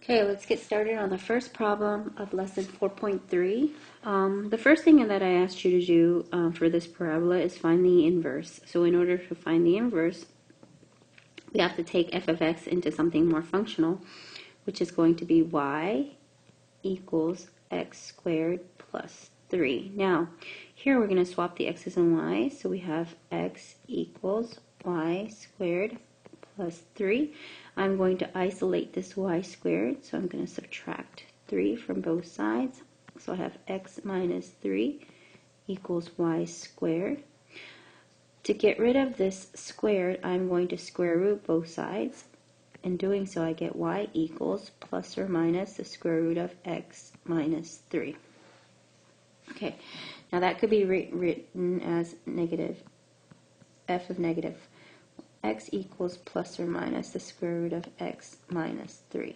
Okay, let's get started on the first problem of lesson 4.3. The first thing that I asked you to do for this parabola is find the inverse. So in order to find the inverse, we have to take f of x into something more functional, which is going to be y equals x squared plus 3. Now, here we're going to swap the x's and y's, so we have x equals y squared plus 3. I'm going to isolate this y squared, so I'm going to subtract 3 from both sides. So I have x minus 3 equals y squared. To get rid of this squared, I'm going to square root both sides. In doing so, I get y equals plus or minus the square root of x minus 3. Okay, now that could be written as negative f of negative x equals plus or minus the square root of x minus 3.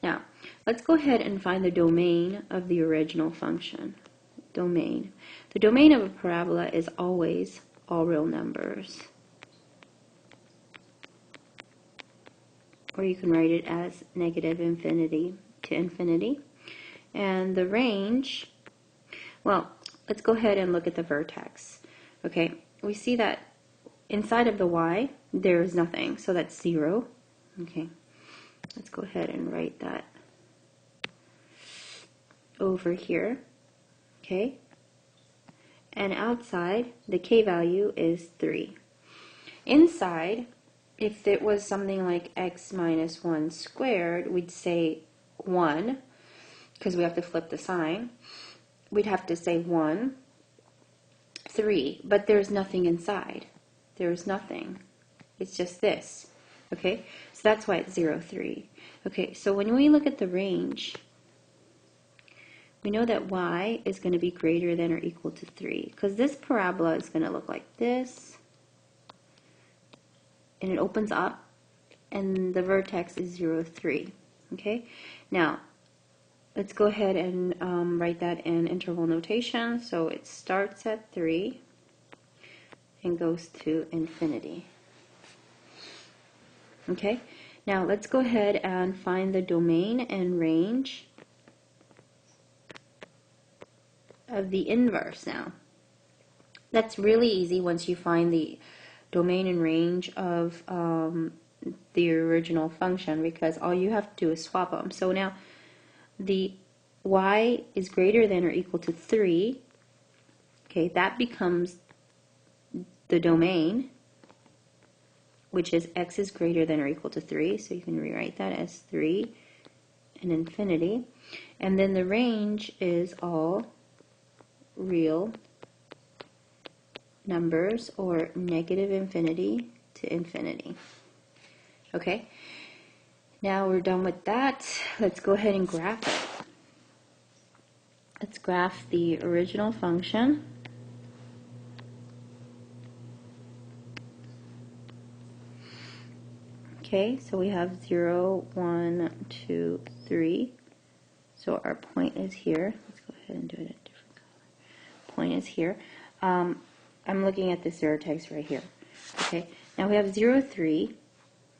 Now, let's go ahead and find the domain of the original function. Domain. The domain of a parabola is always all real numbers. Or you can write it as negative infinity to infinity. And the range, well, let's go ahead and look at the vertex. Okay, we see that inside of the y, there is nothing, so that's 0. Okay, let's go ahead and write that over here. Okay, and outside, the k value is 3. Inside, if it was something like x minus 1 squared, we'd say 1, because we have to flip the sign. We'd have to say 1, 3, but there's nothing inside. There's nothing. It's just this. Okay, so that's why it's 0, 3. Okay, so when we look at the range, we know that y is going to be greater than or equal to 3, because this parabola is going to look like this, and it opens up, and the vertex is 0, 3. Okay, now let's go ahead and write that in interval notation. So it starts at 3 and goes to infinity. Okay, now let's go ahead and find the domain and range of the inverse now. That's really easy once you find the domain and range of the original function, because all you have to do is swap them. So now the y is greater than or equal to 3. Okay, that becomes the domain, which is x is greater than or equal to 3, so you can rewrite that as 3 and infinity. And then the range is all real numbers, or negative infinity to infinity. Okay, now we're done with that. Let's go ahead and graph it. Let's graph the original function. Okay, so we have 0, 1, 2, 3. So our point is here. Let's go ahead and do it in a different color. Point is here. I'm looking at this vertex right here. Okay, now we have 0, 3.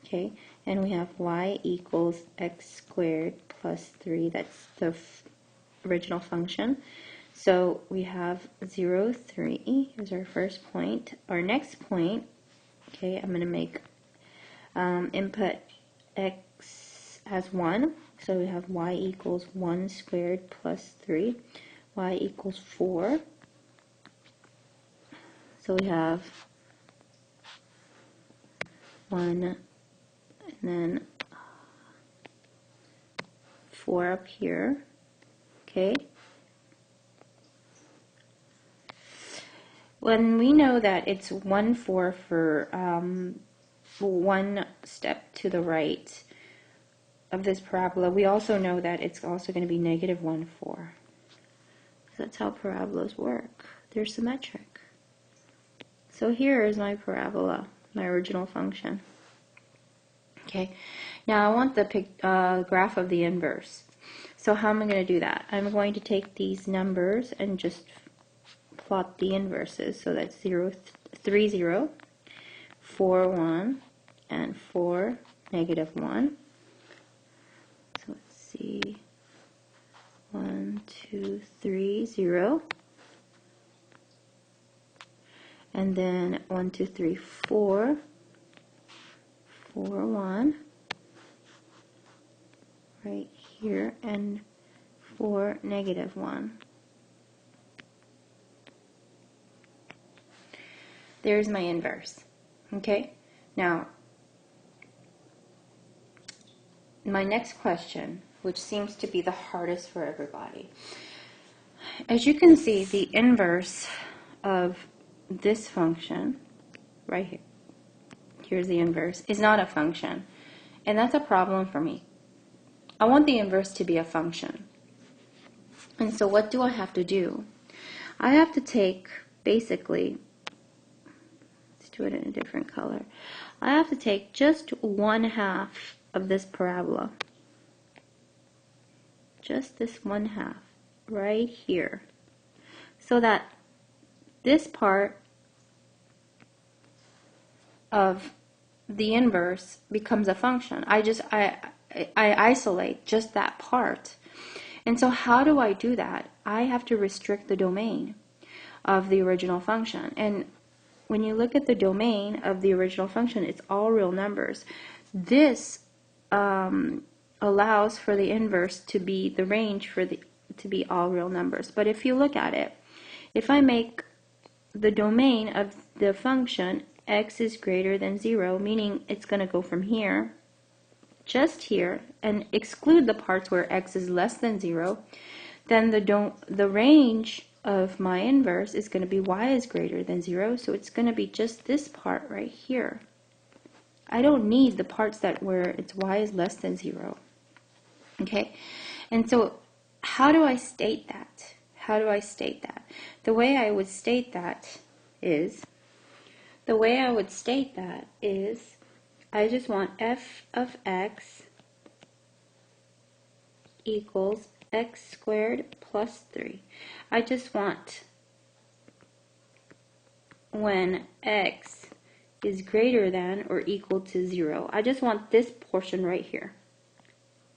Okay, and we have y equals x squared plus 3. That's the original function. So we have 0, 3 is our first point. Our next point, okay, I'm going to make input x as 1. So we have y equals 1 squared plus 3. Y equals 4. So we have 1 and then 4 up here. Okay. When we know that it's 1, 4 for one step to the right of this parabola, we also know that it's also going to be negative 1, 4. That's how parabolas work. They're symmetric. So here is my parabola, my original function. Okay, now I want the graph of the inverse. So how am I going to do that? I'm going to take these numbers and just plot the inverses. So that's 0, 3, 0, 4, 1, and 4, negative 1. So let's be 1, 2, 3, 0. And then 1, 2, 3, 4, 4, 1, right here, and 4, negative 1. There's my inverse. Okay? Now, my next question, which seems to be the hardest for everybody. As you can see, the inverse of this function, right here, here's the inverse, is not a function. And that's a problem for me. I want the inverse to be a function. And so what do I have to do? I have to take, basically, let's do it in a different color. I have to take just 1/2 of this parabola. Just this 1/2 right here. So that this part of the inverse becomes a function. I isolate just that part. And so how do I do that? I have to restrict the domain of the original function. And when you look at the domain of the original function, it's all real numbers. This allows for the inverse to be the range to be all real numbers. But if you look at it, if I make the domain of the function x is greater than 0, meaning it's going to go from here, just here, and exclude the parts where x is less than 0, then the range of my inverse is going to be y is greater than 0, so it's going to be just this part right here. I don't need the parts where it's y is less than 0. Okay? And so how do I state that? How do I state that? The way I would state that is, I just want f of x equals x squared plus 3. I just want when x is greater than or equal to 0. I just want this portion right here,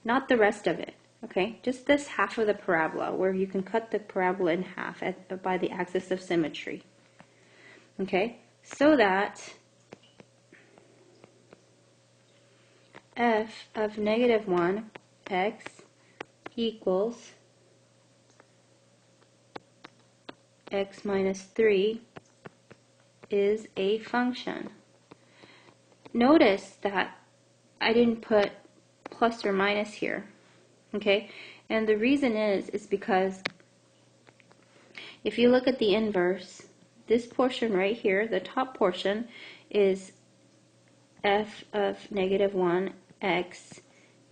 not the rest of it. Okay, just this half of the parabola where you can cut the parabola in half by the axis of symmetry. Okay, so that f of negative 1 x equals x minus 3 is a function. Notice that I didn't put plus or minus here. Okay, and the reason is because if you look at the inverse, this portion right here, the top portion, is f of negative 1 x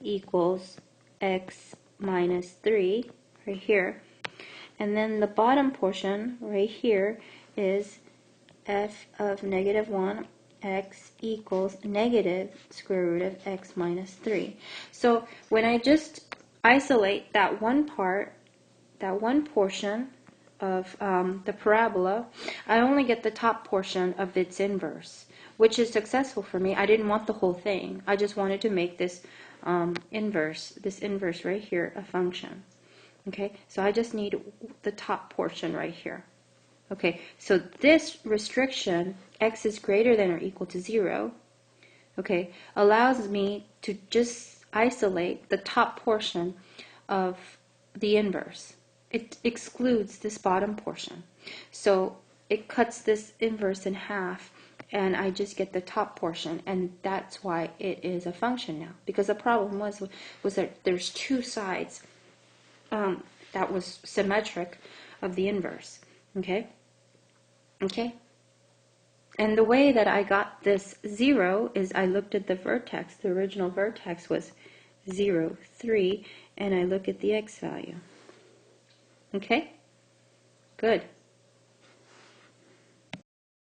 equals x minus 3 right here, and then the bottom portion right here is f of negative 1 x equals negative square root of x minus 3. So when I just isolate that one part, that one portion of the parabola, I only get the top portion of its inverse, which is successful for me. I didn't want the whole thing. I just wanted to make this inverse right here a function. Okay, so I just need the top portion right here. Okay, so this restriction, x is greater than or equal to 0, okay, allows me to just isolate the top portion of the inverse. It excludes this bottom portion. So it cuts this inverse in half, and I just get the top portion, and that's why it is a function now. Because the problem was that there's two sides that was symmetric of the inverse. Okay? Okay? And the way that I got this 0 is I looked at the vertex. The original vertex was 0, 3, and I look at the x value. Okay? Good.